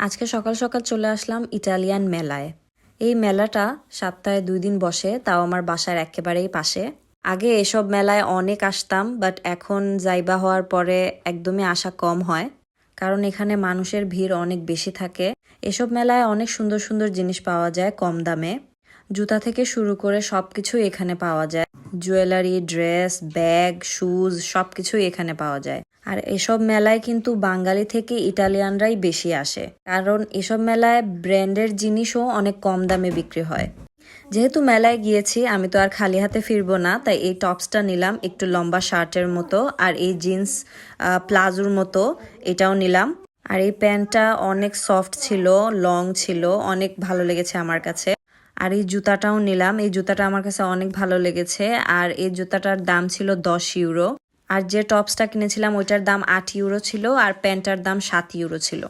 আজকে সকাল সকাল চলে আসলাম ইটালিয়ান মেলায়। এই মেলাটা সপ্তাহে 2 দিন বসে, তাও আমার বাসার একেবারেই পাশে। আগে এসব মেলায় অনেক আসতাম, বাট এখন যাইবা হওয়ার পরে একদমই আসা কম হয়, কারণ এখানে মানুষের ভিড় অনেক বেশি থাকে। এসব মেলায় অনেক সুন্দর সুন্দর জিনিস পাওয়া যায় কম দামে। জুতা থেকে শুরু করে সবকিছুই এখানে পাওয়া যায়। জুয়েলারি, ড্রেস, ব্যাগ, শুজ সবকিছুই এখানে পাওয়া যায়। আর এসব মেলায় কিন্তু বাঙালি থেকে ইটালিয়ানরাই বেশি আসে, কারণ এসব মেলায় ব্র্যান্ডের জিনিসও অনেক কম দামে বিক্রি হয়। যেহেতু মেলায় গিয়েছি, আমি তো আর খালি হাতে ফিরবো না, তাই এই টপসটা নিলাম, একটু লম্বা শার্টের মতো। আর এই জিন্স প্লাজোর মতো এটাও নিলাম। আর এই প্যান্টটা অনেক সফট ছিল, লং ছিল, অনেক ভালো লেগেছে আমার কাছে। আর এই জুতাটাও নিলাম, এই জুতাটা আমার কাছে অনেক ভালো লেগেছে। আর এই জুতাটার দাম ছিল 10 ইউরো। আর যে টপসটা কিনেছিলাম ওইটার দাম 8 ইউরো ছিল, আর প্যান্টটার দাম 7 ইউরো ছিল।